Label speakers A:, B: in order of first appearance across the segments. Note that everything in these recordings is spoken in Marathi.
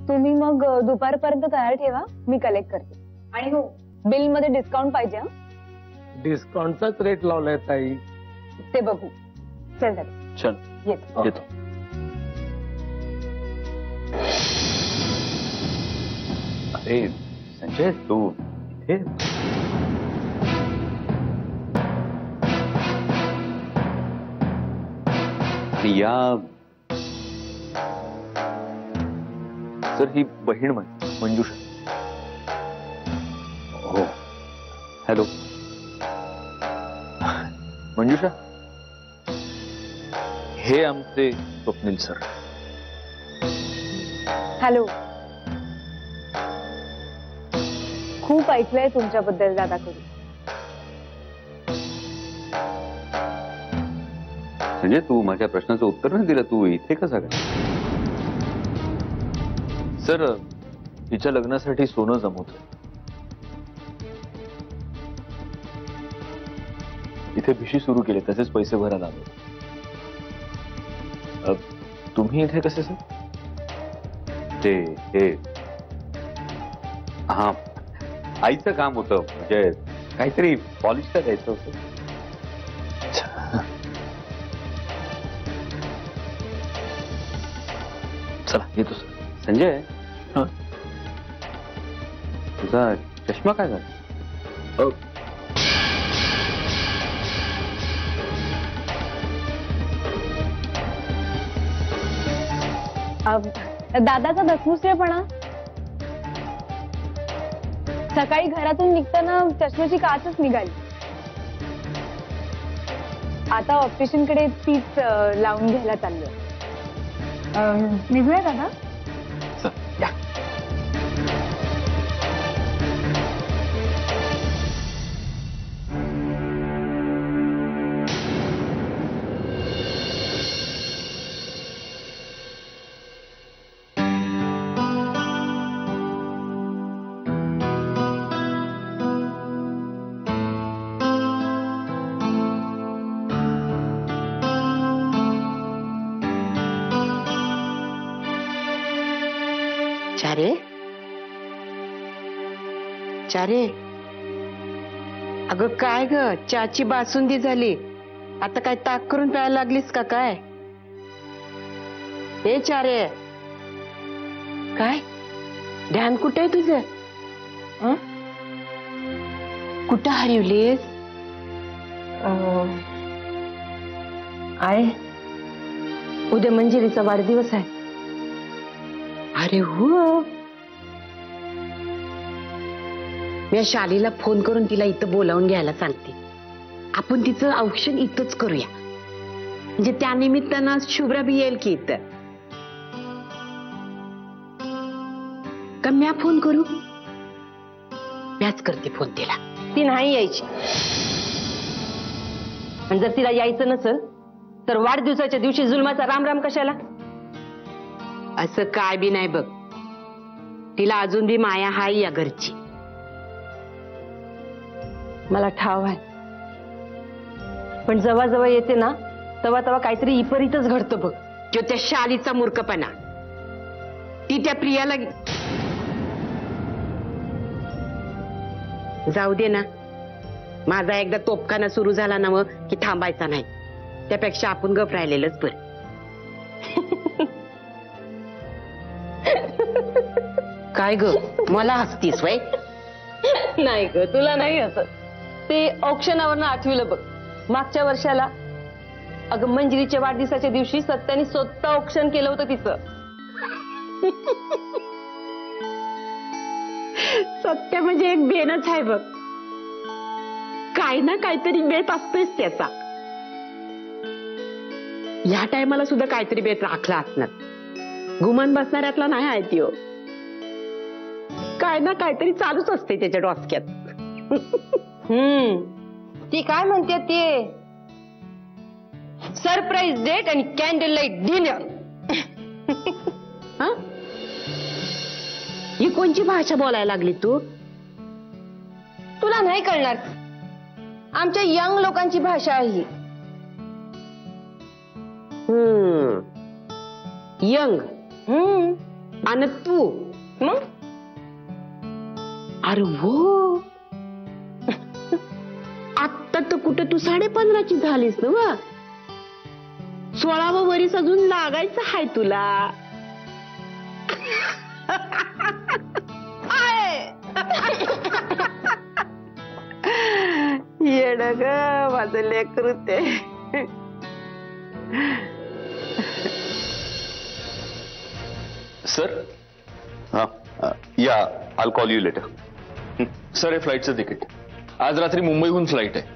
A: तुम्ही मग दुपारपर्यंत तयार ठेवा, मी कलेक्ट करते. आणि हो, बिल मध्ये डिस्काउंट पाहिजे.
B: डिस्काउंटचाच रेट लावलाय ताई.
A: ते बघू. चल
C: चल
A: येतो.
C: येतो. अरे संजय तू इथे या सर ही बहीण मंजुषा. हो हॅलो मंजुषा हे आमचे स्वप्नील सर.
A: हॅलो. खूप ऐकलंय तुमच्याबद्दल दादाकडून.
C: म्हणजे तू माझ्या प्रश्नाचं उत्तर नाही दिलं. तू इथे कसा काय? सर तिच्या लग्नासाठी सोनं जमवतोय. इथे भिशी सुरू केली, तसेच पैसे भरायला आले. तुम्ही इथे कसे सर? ते हे हा आईचं काम होतं, म्हणजे काहीतरी पॉलिशला द्यायचं होतं. चला येतो सर. संजय तुझा चष्मा काय झाला?
A: दादाचा दसमुसळेपणा. सकाळी घरातून निघताना चष्म्याची काचच निघाली. आता ऑप्टिशियन कडे तीच लावून घ्यायला चाललोय. निघूया दादा.
C: या.
D: चारे चारे अगं काय ग, चहाची बासुंदी झाली, आता काय ताक करून प्यायला लागलीस का काय? हे चारे काय ध्यान कुठे आहे तुझं? कुठं हरवलीस? आहे उद्या मंजिरीचा वाढदिवस आहे. अरे हो, मी शालीला फोन करून तिला इथं बोलावून घ्यायला सांगते. आपण तिचं औक्षण इथंच करूया, म्हणजे त्यानिमित्तानं शुभ्रा बी येईल की इथं. का म्या फोन करू? म्याच करते फोन तिला.
E: ती नाही यायची, आणि जर तिला यायचं नसेल तर वाढदिवसाच्या दिवशी जुलमाचा राम राम कशाला?
D: असं काय बी नाही बघ, तिला अजून बी माया हाय या घरची.
E: मला ठाव आहे, पण जेव्हा जेव्हा येते ना तेव्हा तेव्हा काहीतरी विपरीतच घडतं बघ.
D: तो त्या शालीचा मूर्खपणा. ती त्या प्रियाला जाऊ दे ना. माझा एकदा तोपखाना सुरू झाला ना मग की थांबायचा नाही. त्यापेक्षा आपण गप राहिलेलंच बरं. काय ग मला हसतीस वय?
E: नाही ग, तुला नाही असं. ते औक्षणावरनं आठविलं बघ. मागच्या वर्षाला अगं मंजिरीच्या वाढदिवसाच्या दिवशी सत्याने स्वतः औक्षण केलं होतं तिचं.
D: सत्य म्हणजे एक बेनच आहे बघ. काय ना काहीतरी बेत असतोच त्याचा. या टायमाला सुद्धा काहीतरी बेत राखला असणार. गुमान बसणाऱ्यातला नाही आहे त्यो. काय ना काहीतरी चालूच असते त्याच्या डोसक्यात.
E: ती काय म्हणते ते सरप्राईज डेट आणि कॅन्डल लाईट डिनर.
D: ही कोणची भाषा बोलायला लागली तू?
E: तुला नाही कळणार, आमच्या यंग लोकांची भाषा आहे ही.
D: यंग आणि तू
E: मग
D: अरे हो आत्ता तर कुठं तू 15.5ची झालीस ना वा 16वं वरीस अजून लागायचं हाय तुला येड ग माझं लेकरू ते
F: सर
C: या आल कॉल यू लेटर.
F: सर हे फ्लाईटचं तिकीट आज रात्री मुंबईहून फ्लाईट आहे.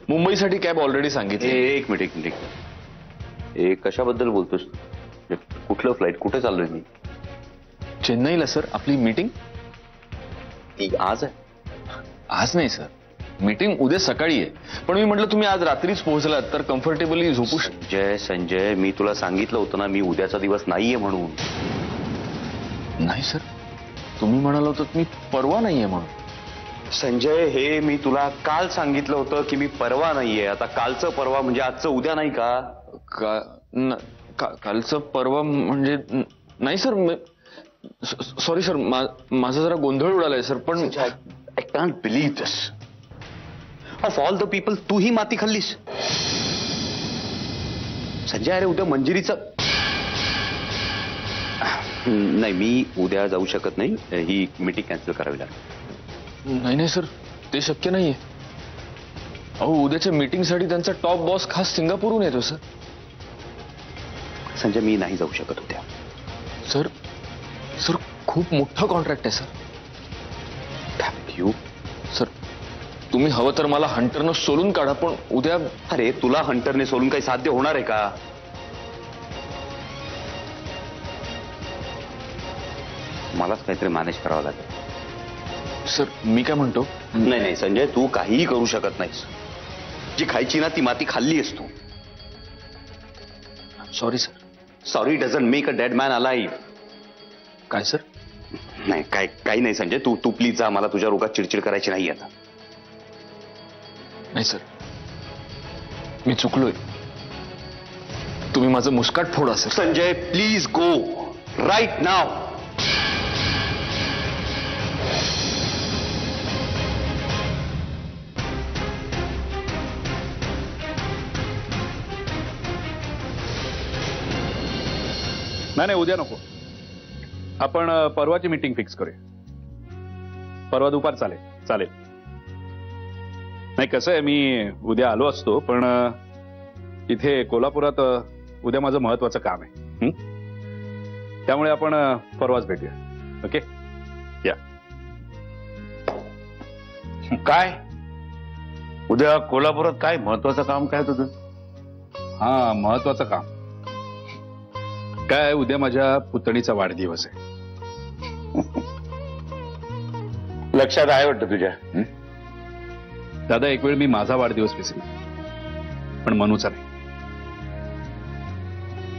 F: मुंबईसाठी कॅब ऑलरेडी सांगितली.
C: एक मिनिट हे कशाबद्दल बोलतोस? कुठलं फ्लाईट? कुठे चाललोय मी?
F: चेन्नईला सर. आपली मीटिंग
C: ती आज आहे.
F: आज नाही सर, मीटिंग उद्या सकाळी आहे. पण मी म्हटलं तुम्ही आज रात्रीच पोहोचलात तर कम्फर्टेबली झोपू
C: संजय मी तुला सांगितलं होतं ना मी उद्याचा दिवस नाहीये म्हणून.
F: नाही सर, तुम्ही म्हणाला होतात मी परवा नाहीये म्हणून.
C: संजय हे मी तुला काल सांगितलं होतं की मी परवा नाहीये. आता कालचं परवा म्हणजे आजचं उद्या नाही का?
F: कालचं परवा म्हणजे नाही सर. सॉरी सर, माझा जरा गोंधळ उडालाय सर. पण
C: I can't believe this. Of all the people तू ही माती खाल्लीस. संजय अरे उद्या मंजिरीचं नाही, मी उद्या जाऊ शकत नाही. ही मीटिंग कॅन्सल करावी लागेल.
F: नाही सर, ते शक्य नाहीये. अहो उद्याच्या मीटिंगसाठी त्यांचा टॉप बॉस खास सिंगापूरहून येतो सर.
C: संजय मी नाही जाऊ शकत उद्या.
F: सर सर खूप मोठं कॉन्ट्रॅक्ट आहे सर.
C: थँक्यू
F: सर, तुम्ही हवं तर मला हंटरनं सोलून काढा पण उद्या.
C: अरे तुला हंटरने सोलून काही साध्य होणार आहे का? मलाच काहीतरी मॅनेज करावं लागेल.
F: सर मी काय म्हणतो,
C: नाही संजय तू काहीही करू शकत नाहीस. जी खायची ना ती माती खाल्ली आहेस तू.
F: Sorry sir.
C: Sorry doesn't make a dead man alive.
F: काय सर?
C: नाही काही नाही संजय, तू प्लीज जा. मला तुझ्या रोगात चिडचिड करायची नाही आता.
F: नाही सर, मी चुकलोय. तुम्ही माझं मुस्काट फोडा sir.
C: Sanjay please go right now.
G: नाही उद्या नको. आपण परवाची मीटिंग फिक्स करूया. परवा दुपार चालेल. नाही कसं आहे, मी उद्या आलो असतो पण इथे कोल्हापुरात उद्या माझं महत्वाचं काम आहे. त्यामुळे आपण परवाच भेटूया. ओके या.
B: काय उद्या कोल्हापुरात काय महत्वाचं काम काय तुझं?
G: हा महत्वाचं काम काय, उद्या माझ्या पुतणीचा वाढदिवस आहे.
B: लक्षात आहे वाटतं तुझ्या?
G: दादा एक वेळ मी माझा वाढदिवस विसरलो पण मनूचा नाही.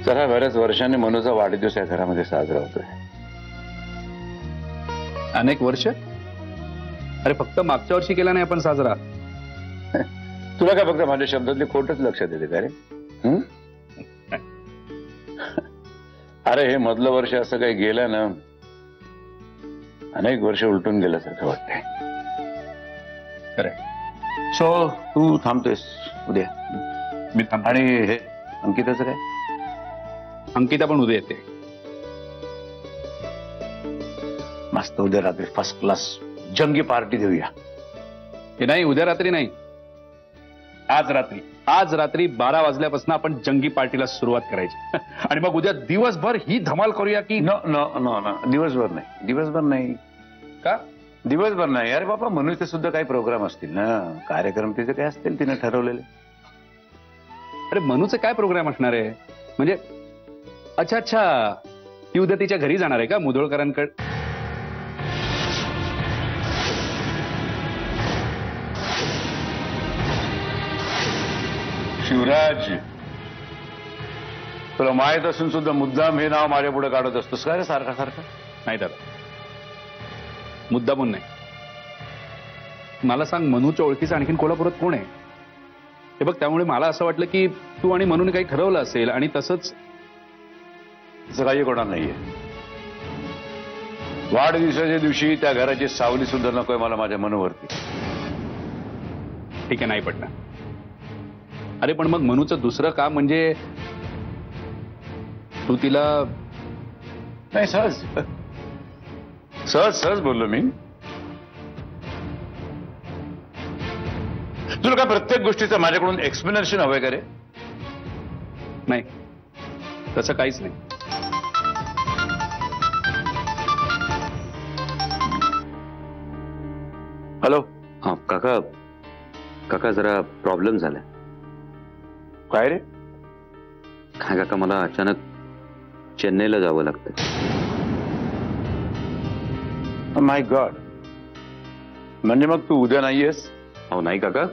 B: जरा बऱ्याच वर्षांनी मनूचा वाढदिवस या घरामध्ये साजरा होतोय.
G: अनेक वर्ष? अरे फक्त मागच्या वर्षी केला नाही आपण साजरा.
B: तुला काय फक्त माझ्या शब्दातली खोटच लक्षात येते का रे? अरे हे मधलं वर्ष असं काही गेलं ना, अनेक वर्ष उलटून गेल्यासारखं वाटतंय.
G: खरंय.
C: सो तू थांबतोयस उद्या?
G: मी थांब.
C: आणि हे अंकिताचं काय?
G: अंकिता पण उद्या येते.
B: मस्त उद्या रात्री फर्स्ट क्लास जंगी पार्टी देऊया.
G: हे नाही, उद्या रात्री नाही, आज रात्री 12 वाजल्यापासून आपण जंगी पार्टीला सुरुवात करायची. आणि मग उद्या दिवसभर ही धमाल करूया की?
B: दिवसभर नाही
G: का?
B: दिवसभर नाही. अरे बाबा मनूचे सुद्धा काही प्रोग्राम असतील ना, कार्यक्रम तिचे काय असतील तिने ठरवलेले.
G: अरे मनूचे काय प्रोग्राम असणार आहे म्हणजे? अच्छा ती उद्या तिच्या घरी जाणार आहे का मुधोळकरांकडे?
B: शिवराज, तुला माहित असून सुद्धा मुद्दाम हे नाव माझ्या पुढे काढत असतोस का रे सारखं?
G: नाही दादा, मुद्दामून नाही. मला सांग, मनूच्या ओळखीचं आणखीन कोल्हापुरात कोण आहे? हे बघ, त्यामुळे मला असं वाटलं की तू आणि मनूने काही ठरवलं असेल आणि तसंच
B: काही होणार नाहीये. वाढदिवसाच्या दिवशी त्या घराची सावली सुद्धा नकोय मला माझ्या मनोवरती.
G: ठीक आहे, नाही पटणार. अरे पण मग मनूचं दुसरं काम म्हणजे तू तिला
B: नाही, सहज सहज सहज बोललो मी. तुला काय प्रत्येक गोष्टीचं माझ्याकडून एक्सप्लेनेशन हवंय का रे?
G: नाही, तसं काहीच नाही.
B: हॅलो.
C: हा काका, काका जरा प्रॉब्लेम झालाय.
B: काय रे?
C: काय काका, मला अचानक चेन्नईला जावं लागतं.
B: माय गॉड. म्हणजे मग तू उद्या नाहीयेस?
C: अहो नाही काका,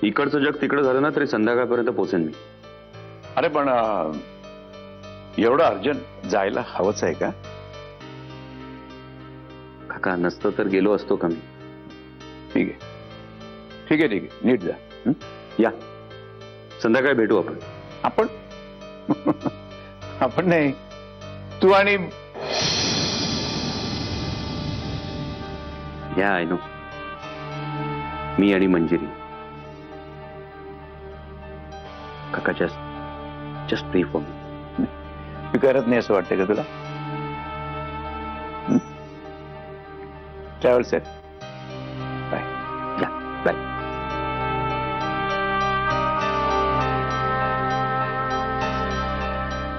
C: इकडचं जग तिकडं झालं ना तरी संध्याकाळपर्यंत पोहोचेन मी.
B: अरे पण एवढं अर्जंट जायला हवंच आहे का?
C: काका नसतं तर गेलो असतो का मी.
B: ठीक आहे ठीक आहे ठीक आहे, नीट जा. हं?
C: या संध्याकाळी भेटू आपण.
B: आपण आपण नाही, तू आणि
C: या आय नो, मी आणि मंजिरी. काका जस्ट प्रे फॉर मी.
B: तू करत नाही असं वाटतं का तुला? Travel set. बाय.
C: या बाय.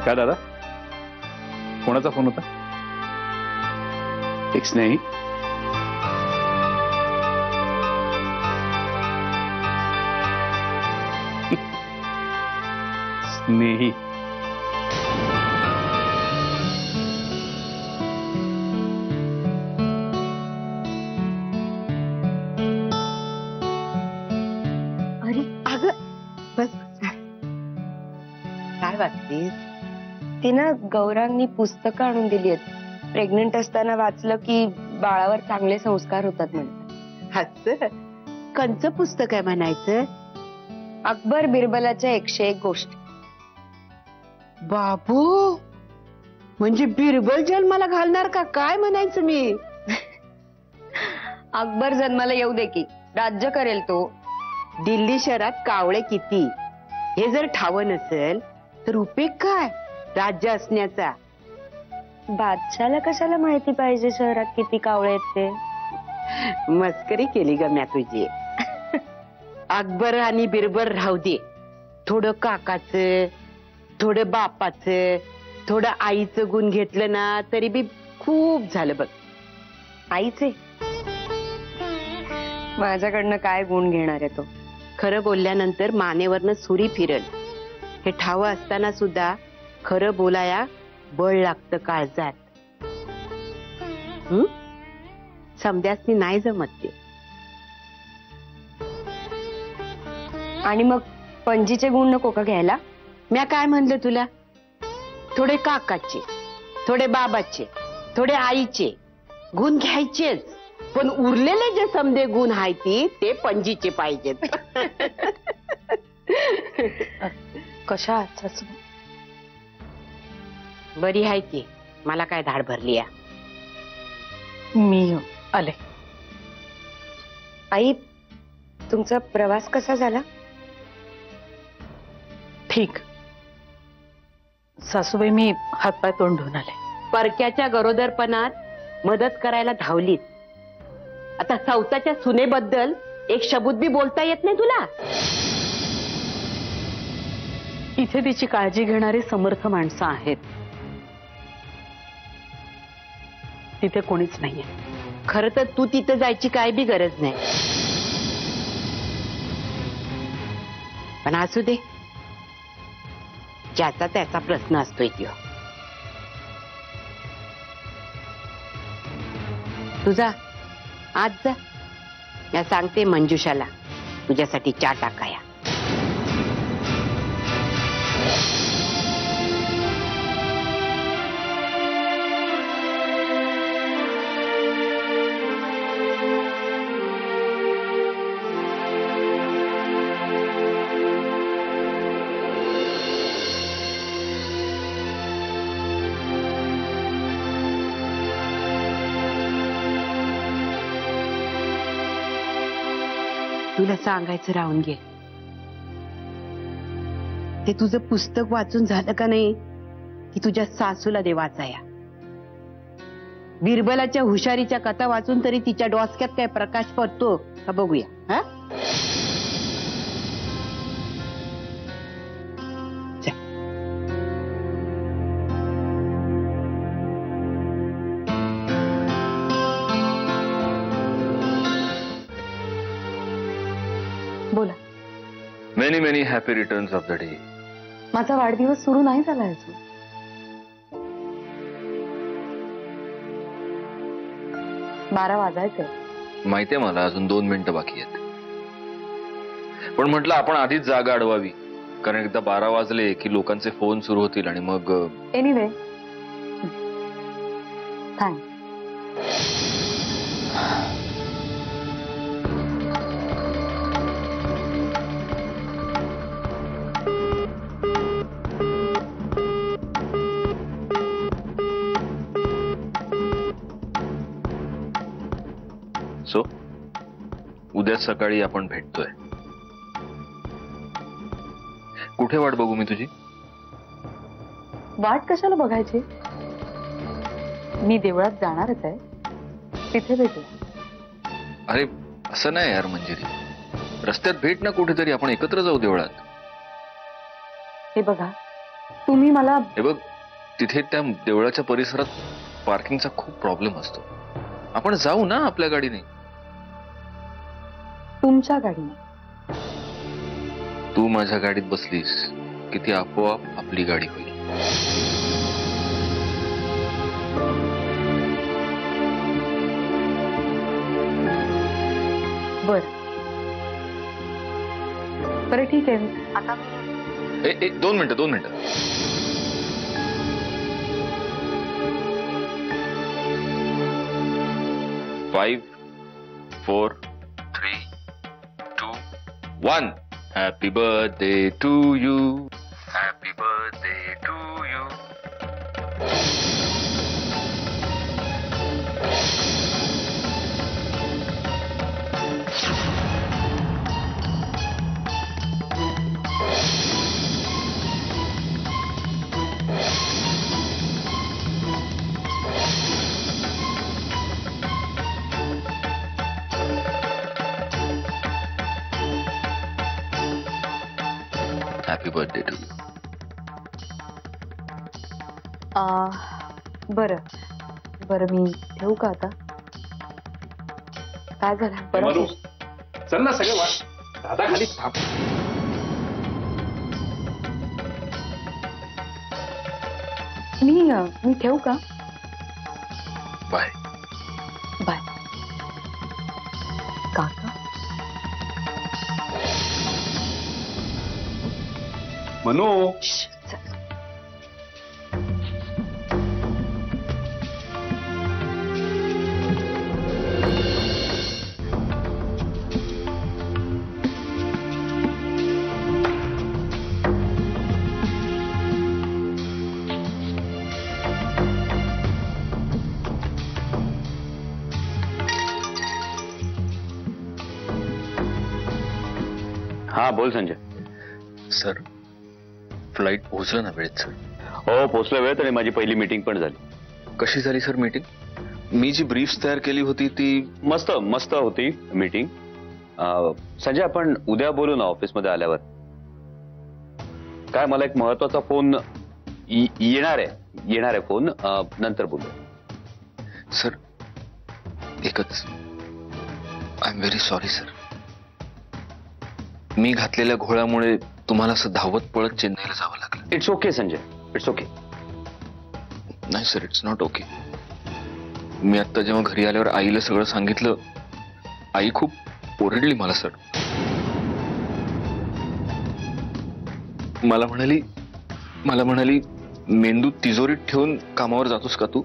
G: काय दादा, कोणाचा फोन होता?
B: फिक्स नाही.
G: स्नेही.
D: अरे अगं बस. काय वाटतेस?
E: तिनं गौरांनी पुस्तकं आणून दिली आहेत. प्रेग्नंट असताना वाचलं की बाळावर चांगले संस्कार होतात म्हणतात.
D: असं कंचं पुस्तक आहे म्हणायचं?
E: अकबर बिरबलाच्या 101 गोष्टी.
D: बाबू, म्हणजे बिरबल जन्माला घालणार का काय म्हणायचं मी?
E: अकबर जन्माला येऊ दे की, राज्य करेल तो.
D: दिल्ली शहरात कावळे किती हे जर ठावं नसेल तर उपयोग काय राज्य असण्याचा?
E: बादशाला कशाला माहिती पाहिजे शहरात किती कावळे आहेत ते?
D: मस्करी केली ग म्या तुझी. अकबर आणि बिरबल राहू दे, थोडं काकाचं, थोडं बापाचं, थोडं आईचं गुण घेतलं ना तरी बी खूप झालं बघ.
E: आईचे माझ्याकडनं काय गुण घेणार आहे तो?
D: खरं बोलल्यानंतर मानेवरनं सुरी फिरल हे ठावं असताना सुद्धा खरं बोलाया बळ लागतं काळजात. समद्यासनी नाही जमत ते.
E: आणि मग पणजीचे गुण नको का घ्यायला?
D: म्या काय म्हणलं तुला? थोडे काकाचे, थोडे बाबाचे, थोडे आईचे गुण घ्यायचेच, पण उरलेले जे समदे गुण आहेत ते पणजीचे पाहिजेत.
E: कशा आहात?
D: बरी आहे ती, मला काय धाड भरली.
E: मी आले. आई, तुमचा प्रवास कसा झाला?
H: ठीक. सासूबाई, मी हातपाय तोंड धुवून आले.
D: परक्याच्या गरोदरपणात मदत करायला धावलीत, आता सौताच्या सुनेबद्दल एक शब्द बी बोलता येत नाही तुला?
H: इथे तिची काळजी घेणारी समर्थ माणसं आहेत, तिथे कोणीच नाहीये.
D: खरं तर तू तिथं जायची काय बी गरज नाही, पण असू दे, ज्याचा त्याचा प्रश्न असतोय त्यो. तुझा आज जा, मी सांगते मंजुषाला तुझ्यासाठी चहा टाकाया. तुला सांगायचं राहून गे, ते तुझं पुस्तक वाचून झालं का नाही की तुझ्या सासूला दे वाचाया. बिरबलाच्या हुशारीच्या कथा वाचून तरी तिच्या डोसक्यात काय प्रकाश पडतो का बघूया. हा
A: बोला.
F: Many many happy returns of the day.
A: माझा वाढदिवस सुरू नाही झाला अजून. 12 वाजायचे.
F: माहितीये मला, अजून 2 मिनिटं बाकी आहेत. पण म्हटलं आपण आधीच जागा अडवावी, कारण एकदा 12 वाजले की लोकांचे फोन सुरू होतील आणि मग
A: एनिवे थँक्स.
F: सो उद्या सकाळी आपण भेटतोय. कुठे वाट बघू मी तुझी?
A: वाट कशाला बघायची, मी देवळात जाणारच आहे, तिथे भेटूया.
F: अरे असं नाही यार मंजिरी, रस्त्यात भेट ना कुठेतरी, आपण एकत्र जाऊ देवळात.
A: हे बघा तुम्ही मला.
F: हे बघ, तिथे त्या देवळाच्या परिसरात पार्किंगचा खूप प्रॉब्लेम असतो. आपण जाऊ ना आपल्या गाडीने.
A: तुमच्या गाडीने.
F: तू माझ्या गाडीत बसलीस की ती आपोआप आपली गाडी होईल.
A: बरं ठीक आहे. आता
F: 2 मिनिटं. 5, 4, 3, 2, 1. Happy birthday to you. Happy birthday to you. Happy birthday to you.
A: बरं मी ठेवू का आता? काय झालं
G: मधू,
A: परत?
G: चल ना सगळे वाट. दादा खाली थांब.
A: मी ठेवू का?
F: बाय.
A: बाय. काका
G: मनू,
C: हा बोल संजय.
F: सर, फ्लाईट पोहोचलं ना वेळेत सर?
C: हो पोचलं वेळेत, आणि माझी पहिली मीटिंग पण झाली.
F: कशी झाली सर मीटिंग? मी जी ब्रीफ्स तयार केली होती ती
C: मस्त होती मीटिंग. संजय आपण उद्या बोलू ना ऑफिसमध्ये आल्यावर. काय मला एक महत्वाचा फोन येणार आहे फोन, नंतर बोलू.
F: सर एकच, I am very sorry sir. मी घातलेल्या घोळामुळे तुम्हाला असं धावत पळत चेन्नईला जावं लागलं.
C: It's okay Sanjay, it's okay.
F: नाही सर, इट्स नॉट ओके. मी आता जेव्हा घरी आल्यावर आईला सगळं सांगितलं, आई खूप ओरडली मला सर. मला म्हणाली मेंदू तिजोरीत ठेवून कामावर जातोस का तू?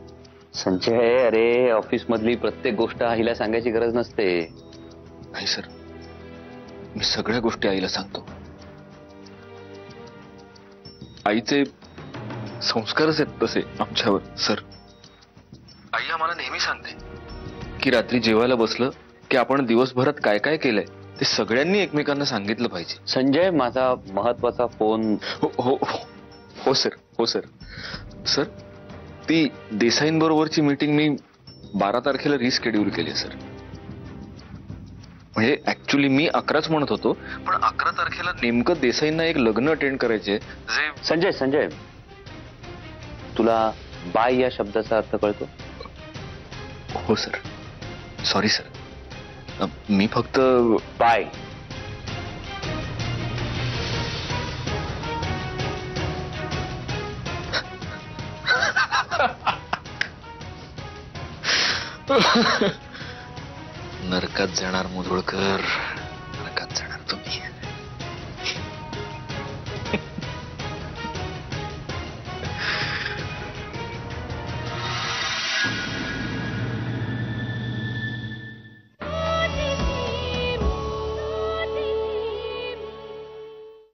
C: संजय अरे ऑफिस मधली प्रत्येक गोष्ट आईला सांगायची गरज नसते.
F: नाही सर, मी सगळ्या गोष्टी आईला सांगतो. आईचे संस्कारच आहेत तसे आमच्यावर सर. आई आम्हाला नेहमी सांगते की रात्री जेवायला बसलं की आपण दिवसभरात काय काय केलंय ते सगळ्यांनी एकमेकांना सांगितलं पाहिजे.
C: संजय, माझा महत्वाचा फोन.
F: हो हो हो सर, हो सर. सर, ती देसाईंबरोबरची मीटिंग मी 12 तारखेला रिस्केड्यूल केली सर. म्हणजे ऍक्च्युली मी 11च म्हणत होतो, पण 11 तारखेला नेमकं देसाईंना एक लग्न अटेंड करायचे. जे
C: संजय, तुला बाय या शब्दाचा अर्थ कळतो?
F: हो सर, सॉरी सर. मी फक्त
C: बाय.
F: नरकात जाणार मुधोळकर.